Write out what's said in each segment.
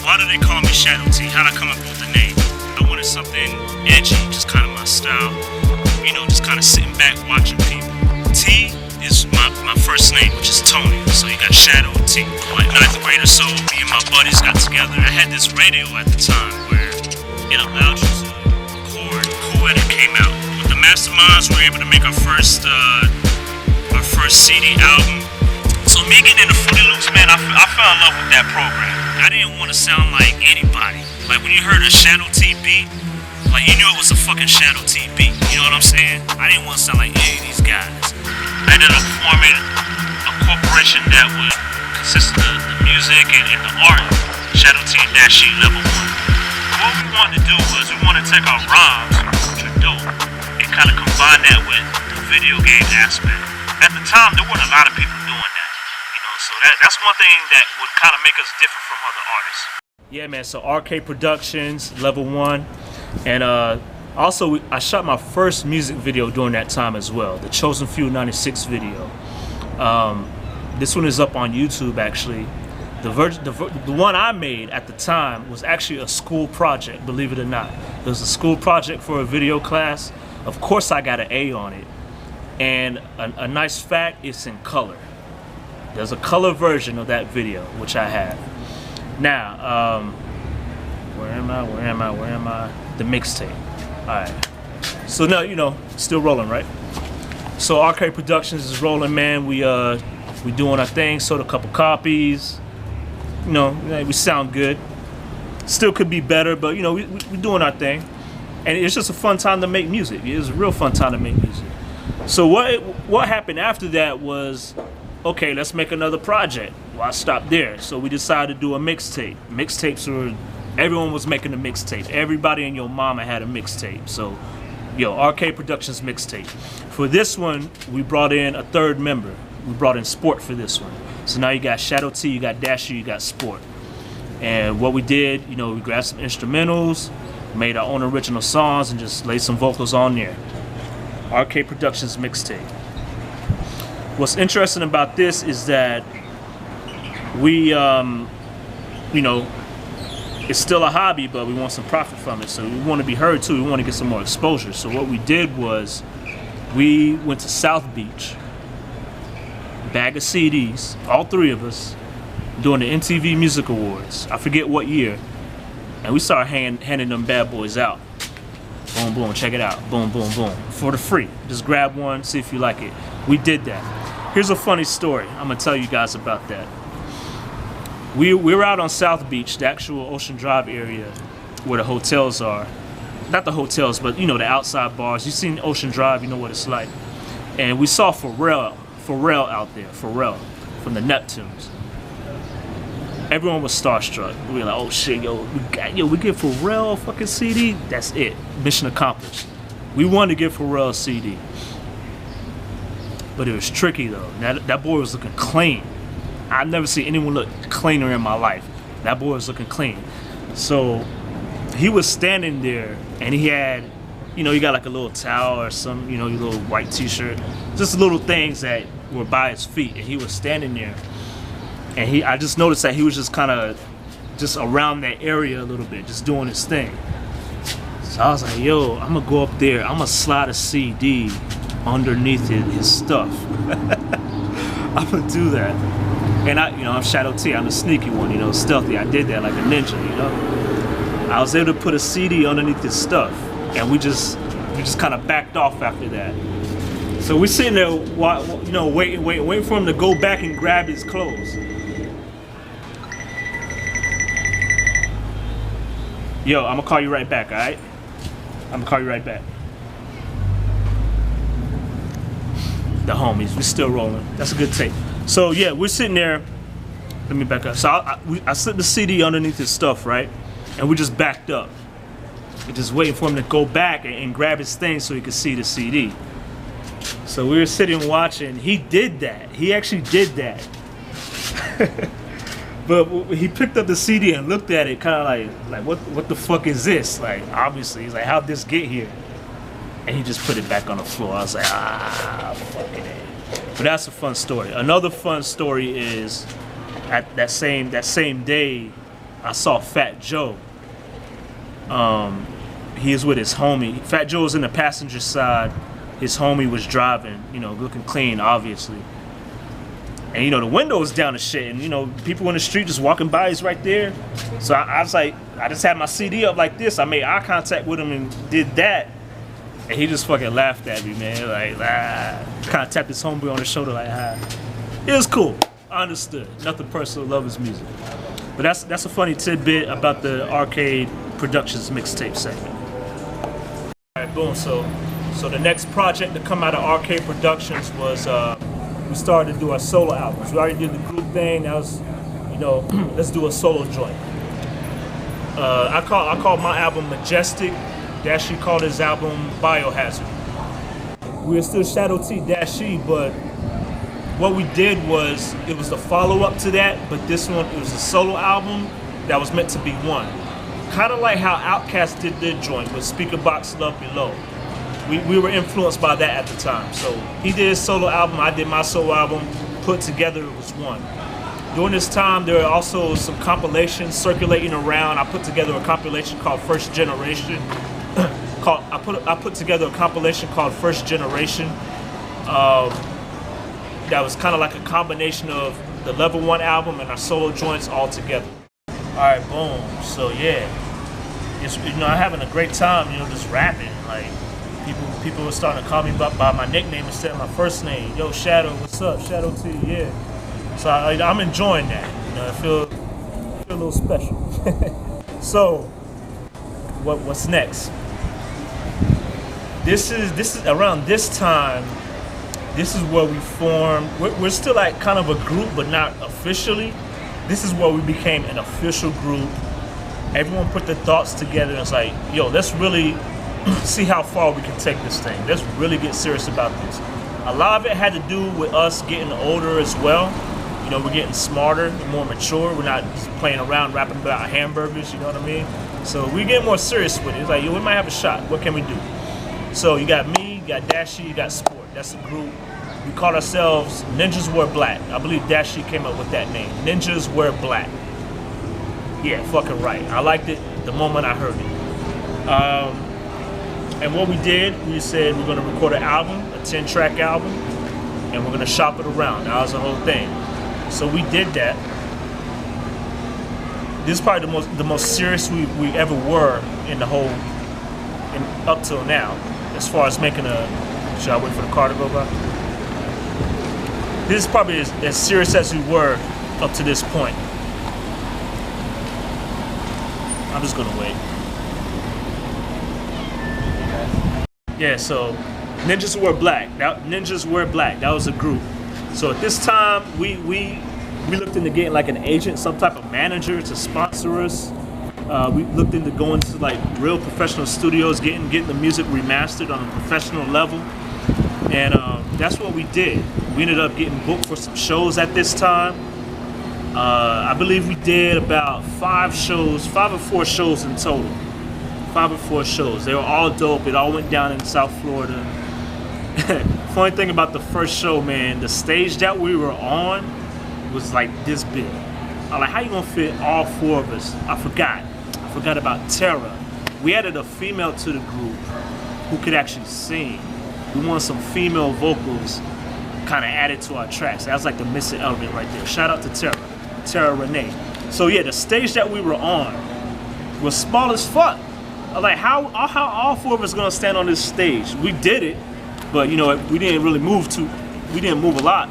Why do they call me Shadow T? How'd I come up with the name? I wanted something edgy, just kind of my style. You know, just kind of sitting back watching people. T is my first name, which is Tony. So you got Shadow T. Like ninth grade or so, me and my buddies got together. I had this radio at the time where it allowed you to record who it came out. With the Masterminds, we were able to make our first CD album. So me getting into Fruity Loops, man, I fell in love with that program. I didn't want to sound like anybody. Like when you heard a Shadow T beat, like you knew it was a fucking Shadow T beat. You know what I'm saying? I didn't want to sound like any of these guys. I ended up forming a corporation that would consist of the music and the art, Shadow T Dash E Level 1. What we wanted to do was we wanted to take our rhymes, which are dope, and kind of combine that with the video game aspect. At the time, there weren't a lot of people doing that. So that's one thing that would kind of make us different from other artists. Yeah, man. So Arcade Productions, Level 1. And also, I shot my first music video during that time as well. The Chosen Few 96 video. This one is up on YouTube, actually. The one I made at the time was actually a school project, believe it or not. It was a school project for a video class. Of course, I got an A on it. And a nice fact, it's in color. There's a color version of that video, which I have. Now, where am I? The mixtape. Alright. So now, you know, still rolling, right? So Arcade Productions is rolling, man. We doing our thing, sold a couple copies. You know, we sound good. Still could be better, but you know, we doing our thing. And it's just a fun time to make music. It was a real fun time to make music. So what happened after that was, okay, let's make another project. Well, I stopped there. So we decided to do a mixtape. Mixtapes were, everyone was making a mixtape. Everybody and your mama had a mixtape. So, Arcade Productions mixtape. For this one, we brought in a third member. We brought in Sport for this one. So now you got Shadow T, you got Dasher, you got Sport. And what we did, we grabbed some instrumentals, made our own original songs, and just laid some vocals on there. Arcade Productions mixtape. What's interesting about this is that we, it's still a hobby, but we want some profit from it. So we want to be heard too. We want to get some more exposure. So what we did was we went to South Beach, bag of CDs, all three of us, doing the MTV Music Awards. I forget what year. And we started handing them bad boys out. Boom, boom, check it out. Boom, boom, boom. For the free. Just grab one, see if you like it. We did that. Here's a funny story. I'm going to tell you guys about that. We were out on South Beach, the actual Ocean Drive area where the hotels are. Not the hotels, but, the outside bars. You've seen Ocean Drive, you know what it's like. And we saw Pharrell out there, Pharrell from the Neptunes. Everyone was starstruck. We were like, oh shit, we get Pharrell a fucking CD? That's it. Mission accomplished. We wanted to get Pharrell a CD. But it was tricky though. That boy was looking clean. I've never seen anyone look cleaner in my life. That boy was looking clean. So he was standing there and he had, he got like a little towel or some, your little white t-shirt. Just little things that were by his feet. And he was standing there. And I just noticed that he was just kind of just around that area a little bit, just doing his thing. So I was like, yo, I'm gonna go up there, I'm gonna slide a CD underneath his stuff. I'm gonna do that. And I'm Shadow T, I'm the sneaky one, stealthy. I did that like a ninja, I was able to put a CD underneath his stuff, and we just kind of backed off after that. So we're sitting there, waiting for him to go back and grab his clothes. Yo, I'm gonna call you right back, alright? I'm gonna call you right back. The homies, we're still rolling. That's a good tape. So yeah, we're sitting there. Let me back up. So I slipped the CD underneath his stuff, right? And we just backed up. We're just waiting for him to go back and grab his thing so he could see the CD. So we were sitting watching. He did that. He actually did that. But he picked up the CD and looked at it, kind of like what the fuck is this? Like, obviously, he's like, how'd this get here? And he just put it back on the floor. I was like, fucking it. But that's a fun story. Another fun story is at that same day, I saw Fat Joe. He was with his homie. Fat Joe was in the passenger side. His homie was driving, you know, looking clean, obviously. And, you know, the window was down and shit. And, you know, people in the street just walking by, he's right there. So I was like, I just had my CD up like this. I made eye contact with him and did that. And he just fucking laughed at me, man. Like, kind of tapped his homeboy on the shoulder, like, It was cool. I understood. Nothing personal, love his music. But that's a funny tidbit about the Arcade Productions mixtape segment. All right, boom. So the next project to come out of Arcade Productions was we started to do our solo albums. We already did the group thing. That was, you know, let's do a solo joint. I called my album Majestic. Dashie called his album Biohazard. We were still Shadow T Dashie, but what we did was, it was the follow-up to that, but this one, it was a solo album that was meant to be one. Kind of like how Outkast did their joint with Speakerboxxx Love Below. We were influenced by that at the time. So he did his solo album, I did my solo album, put together it was one. During this time, there are also some compilations circulating around. I put together a compilation called First Generation. I put together a compilation called First Generation. That was kind of like a combination of the Level 1 album and our solo joints all together. All right, boom. So yeah, it's, you know, I'm having a great time, you know, just rapping. Like people were starting to call me by my nickname instead of my first name. Yo, Shadow, what's up? Shadow T, yeah. So I'm enjoying that. You know, I feel a little special. So what's next? This is around this time. This is where we formed. We're still like kind of a group, but not officially. This is where we became an official group. Everyone put their thoughts together and it's like, yo, let's really see how far we can take this thing. Let's really get serious about this. A lot of it had to do with us getting older as well. You know, we're getting smarter and more mature. We're not just playing around rapping about hamburgers, you know what I mean? So we get more serious with it. It's like, yo, we might have a shot. What can we do? So you got me, you got Dashie, you got Sport. That's a group. We called ourselves Ninjas Wear Black. I believe Dashie came up with that name. Ninjas Wear Black. Yeah, fucking right. I liked it the moment I heard it. And what we did, we said we're gonna record an album, a 10-track album, and we're gonna shop it around. That was the whole thing. So we did that. This is probably the most serious we ever were in the whole, up till now, as far as making a, should I wait for the car to go by? This is probably as serious as we were up to this point. I'm just gonna wait. Yeah, so Ninjas Wear Black. Ninjas Wear Black. That was a group. So at this time, we looked into getting like an agent, some type of manager to sponsor us. We looked into going to like real professional studios, getting the music remastered on a professional level, and that's what we did. We ended up getting booked for some shows at this time. I believe we did about 5 or 4 shows in total. 5 or 4 shows. They were all dope. It all went down in South Florida. Funny thing about the first show, man, the stage that we were on was like this big. I'm like, how you gonna fit all 4 of us? I forgot about Terra. We added a female to the group who could actually sing. We wanted some female vocals kind of added to our tracks. That was like the missing element right there. Shout out to Terra Renee. So yeah, the stage that we were on was small as fuck. I'm like, how all 4 of us gonna stand on this stage? We did it, but you know, we didn't really move a lot.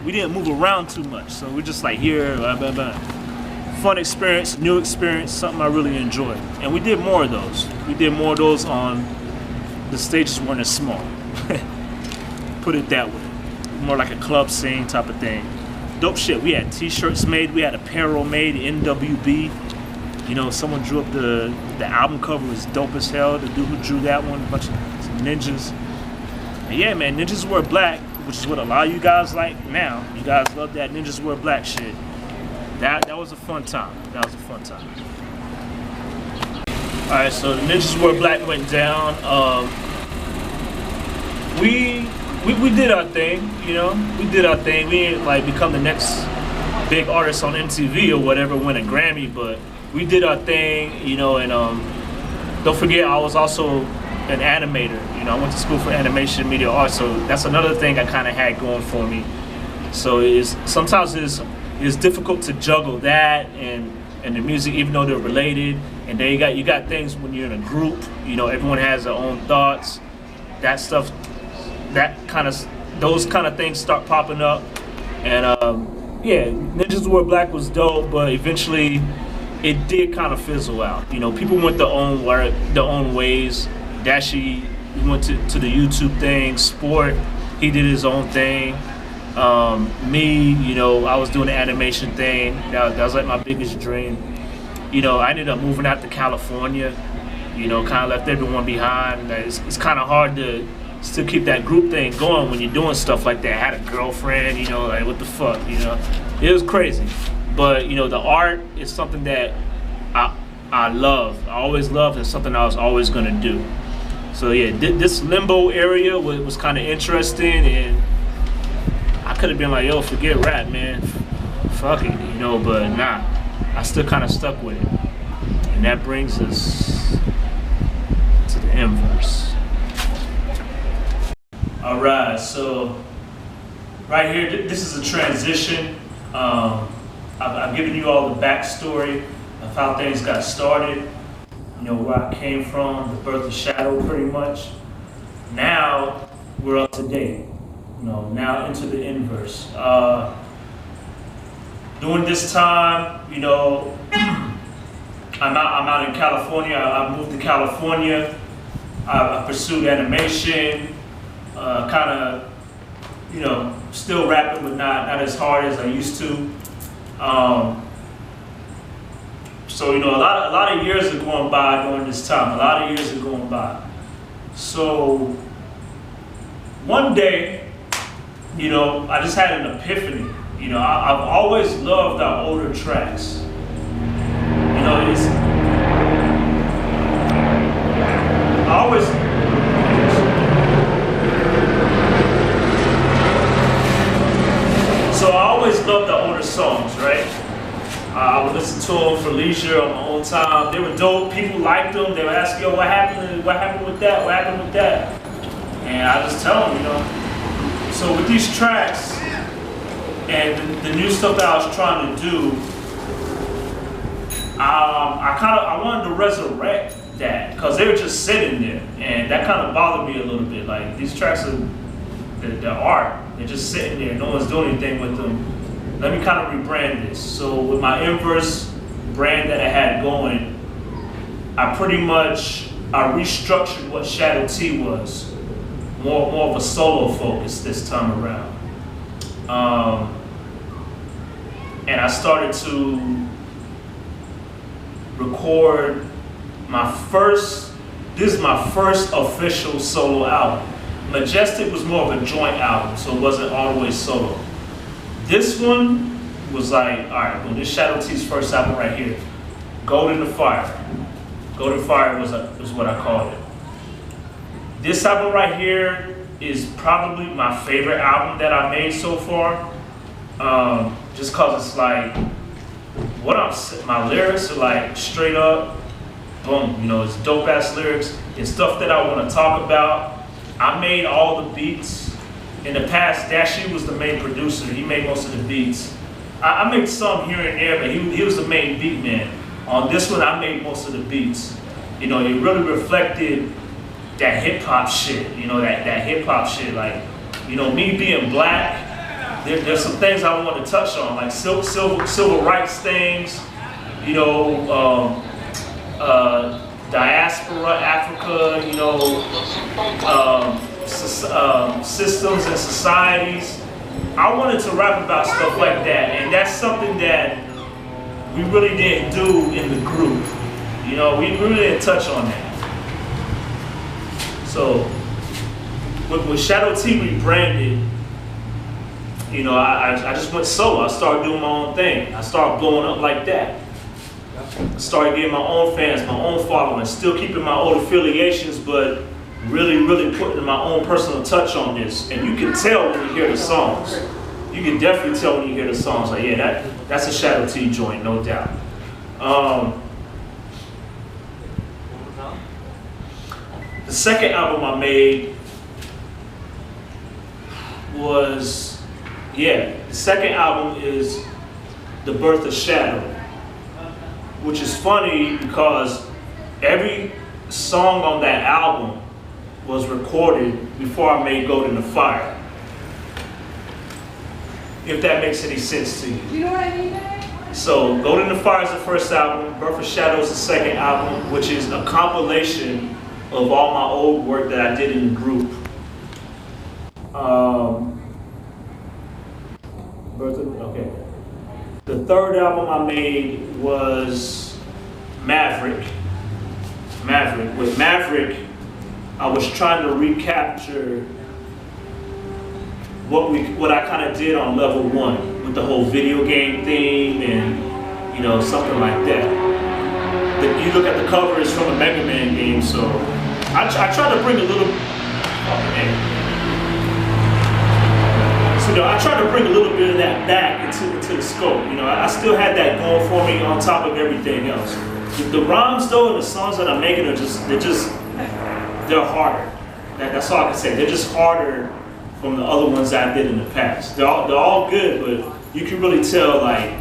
We didn't move around too much. So we're just like here, blah, blah, blah. Fun experience, new experience, something I really enjoyed. And we did more of those. We did more of those on the stages weren't as small. Put it that way. More like a club scene type of thing. Dope shit. We had t-shirts made, we had apparel made, NWB. You know, someone drew up the album cover was dope as hell. The dude who drew that one, a bunch of ninjas. And yeah, man, Ninjas Wear Black, which is what a lot of you guys like now. You guys love that Ninjas Wear Black shit. That was a fun time. That was a fun time. All right, so the Ninjas Wear Black went down. We did our thing, you know. We did our thing. We didn't like become the next big artist on MTV or whatever, win a Grammy, but we did our thing, you know, and don't forget I was also an animator. You know, I went to school for animation media arts, so that's another thing I kind of had going for me. So sometimes it's difficult to juggle that and the music, even though they're related. And then you got things when you're in a group. You know, everyone has their own thoughts. That stuff, those kind of things start popping up. And yeah, Ninjas Wear Black was dope, but eventually it did kind of fizzle out. You know, people went their own ways. Dashie, he went to the YouTube thing. Sport, he did his own thing. Me, you know, I was doing the animation thing. That was like my biggest dream. You know, I ended up moving out to California. You know, kind of left everyone behind. It's kind of hard to still keep that group thing going when you're doing stuff like that. I had a girlfriend, you know, like what the fuck, you know. It was crazy. But, you know, the art is something that I love. I always loved, and something I was always going to do. So, yeah, this limbo area was kind of interesting, and I could have been like, yo, forget rap, man. Fuck it, you know, but nah. I still kind of stuck with it. And that brings us to the inverse. All right, so right here, this is a transition. I've given you all the backstory of how things got started, you know, where I came from, the birth of Shadow, pretty much. Now, we're up to date, you know, now into the inverse. During this time, you know, I'm out in California. I moved to California. I pursued animation, kind of, you know, still rapping, but not as hard as I used to. So, you know, a lot of years are going by during this time. A lot of years are going by. So one day, you know, I just had an epiphany. You know, I've always loved our older tracks. You know, I always loved the older songs, right? I would listen to them for leisure on my own time. They were dope. People liked them. They would ask, yo, what happened with that? What happened with that? And I just tell them, you know. So with these tracks, and the new stuff that I was trying to do, I wanted to resurrect that, because they were just sitting there, and that kind of bothered me a little bit. Like, these tracks are the art, they're just sitting there, no one's doing anything with them. Let me kind of rebrand this. So with my inverse brand that I had going, I restructured what Shadow T was, more of a solo focus this time around. And I started to record this is my first official solo album. Majestic was more of a joint album, so it wasn't all the way solo. This one was like, all right, well, this Shadow T's first album right here, Golden Fire. Golden Fire was what I called it. This album right here is probably my favorite album that I made so far. Just cause it's like, my lyrics are like straight up, boom, you know, it's dope ass lyrics. It's stuff that I want to talk about. I made all the beats. In the past, Dashie was the main producer. He made most of the beats. I made some here and there, but he was the main beat man. On this one, I made most of the beats. You know, it really reflected that hip hop shit. You know, that hip hop shit. Like, you know, me being black, there's some things I want to touch on, like civil rights things. You know, diaspora, Africa. You know, systems and societies. I wanted to rap about stuff like that, and that's something that we really didn't do in the group. You know, we really didn't touch on that. So, with Shadow T rebranded, you know, I just went solo. I started doing my own thing. I started blowing up like that. I started getting my own fans, my own following, still keeping my old affiliations, but really putting my own personal touch on this. And you can tell when you hear the songs. You can definitely tell when you hear the songs. Like, yeah, that's a Shadow T joint, no doubt. The second album I made was, the second album is The Birth of Shadow, which is funny because every song on that album was recorded before I made Gold in the Fire. If that makes any sense to you. Do you know what I mean? So Gold in the Fire is the first album, Birth of Shadow is the second album, which is a compilation of all my old work that I did in the group. The third album I made was Maverick. With Maverick, I was trying to recapture what I kind of did on level 1 with the whole video game theme and, you know, something like that. You look at the cover, it's from a Mega Man game, so I try to bring a little, I try to bring a little bit of that back into the scope. You know, I still had that going for me on top of everything else. The rhymes though and the songs that I'm making are they're harder. That's all I can say. They're just harder from the other ones I did in the past. They're all good, but you can really tell, like,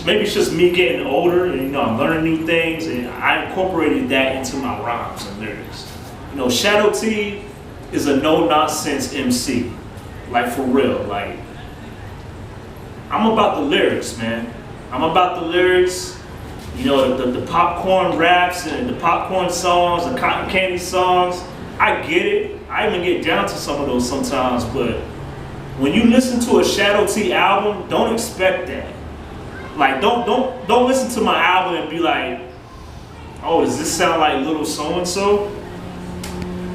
maybe it's just me getting older and, you know, I'm learning new things, and I incorporated that into my rhymes and lyrics. You know, Shadow T is a no-nonsense MC. Like, for real. Like, I'm about the lyrics, man. I'm about the lyrics. You know, the popcorn raps and the popcorn songs, the cotton candy songs. I get it. I even get down to some of those sometimes, but when you listen to a Shadow T album, don't expect that. Like, don't listen to my album and be like, oh, does this sound like little so-and-so?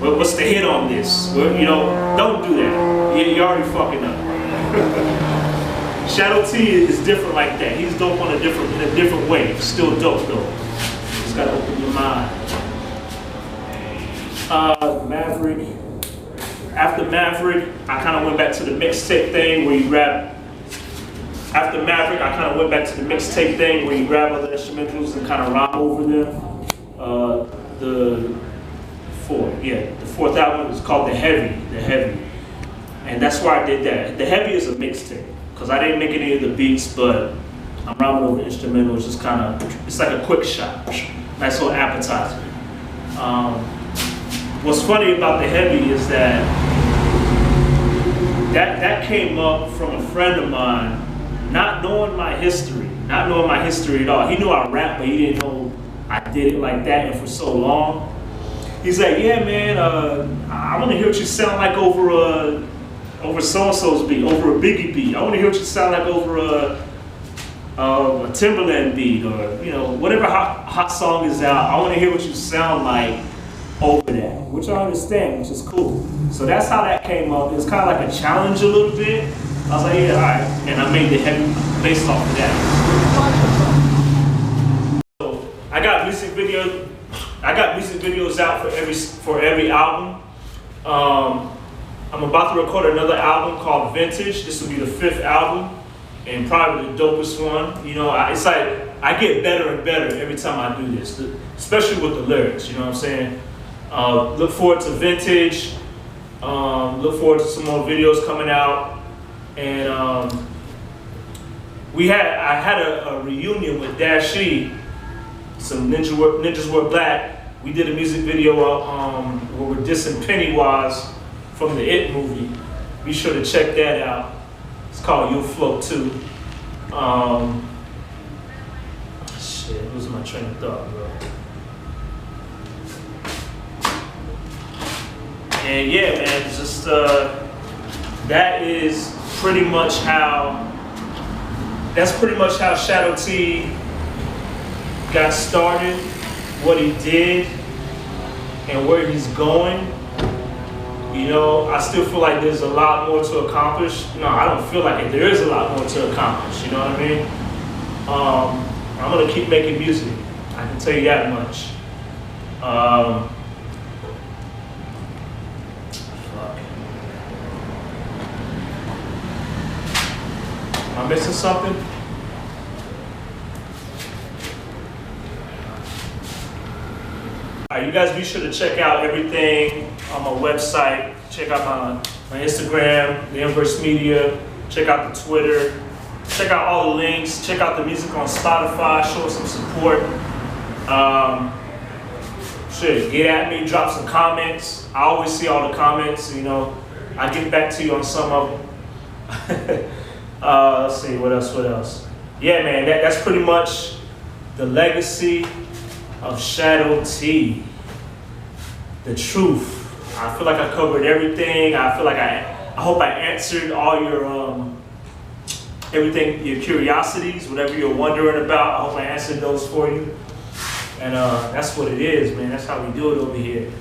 Well, what's the hit on this? Well, you know, don't do that. You're already fucking up. Shadow T is different like that. He's dope in a different way. Still dope though. Just gotta open your mind. Maverick. After Maverick, I kind of went back to the mixtape thing where you grab. After Maverick, I kind of went back to the mixtape thing where you grab other instrumentals and kind of rhyme over them. The fourth album is called The Heavy. And that's why I did that. The Heavy is a mixtape, because I didn't make any of the beats, but I'm rhyming over instrumentals, just kind of, it's like a quick shot. Nice little appetizer. What's funny about The Heavy is that came up from a friend of mine, not knowing my history at all. He knew I rap, but he didn't know I did it like that and for so long. He's like, yeah, man, I want to hear what you sound like over so-and-so's beat, over a Biggie beat. I want to hear what you sound like over a Timberland beat, or, you know, whatever hot song is out. I want to hear what you sound like over that, which I understand, which is cool. So that's how that came up. It was kind of like a challenge a little bit. I was like, yeah, all right. And I made The Heavy based off of that. So I got music videos out for every album. I'm about to record another album called Vintage. This will be the 5th album and probably the dopest one. You know, it's like I get better and better every time I do this, especially with the lyrics. You know what I'm saying? Look forward to Vintage. Look forward to some more videos coming out. And I had a reunion with Dashie, some Ninjas Wear Black. We did a music video where we're dissing Pennywise from the It movie. Be sure to check that out. It's called You'll Float Too. Shit, losing my train of thought, bro. And yeah, man, it's just that's pretty much how Shadow T got started, what he did, and where he's going. You know, I still feel like there's a lot more to accomplish. No, I don't feel like it. There is a lot more to accomplish, you know what I mean? I'm gonna keep making music. I can tell you that much. Am I missing something? right, you guys be sure to check out everything on my website. Check out my Instagram, the Inverse Media. Check out the Twitter. Check out all the links. Check out the music on Spotify. Show us some support. Shit, get at me. Drop some comments. I always see all the comments. You know, I get back to you on some of them. Let's see, what else? Yeah, man, that's pretty much the legacy of Shadow T. The truth. I feel like I covered everything. I feel like I hope I answered all your everything, your curiosities, whatever you're wondering about. I hope I answered those for you. And that's what it is, man. That's how we do it over here.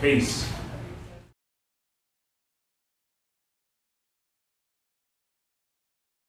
Peace.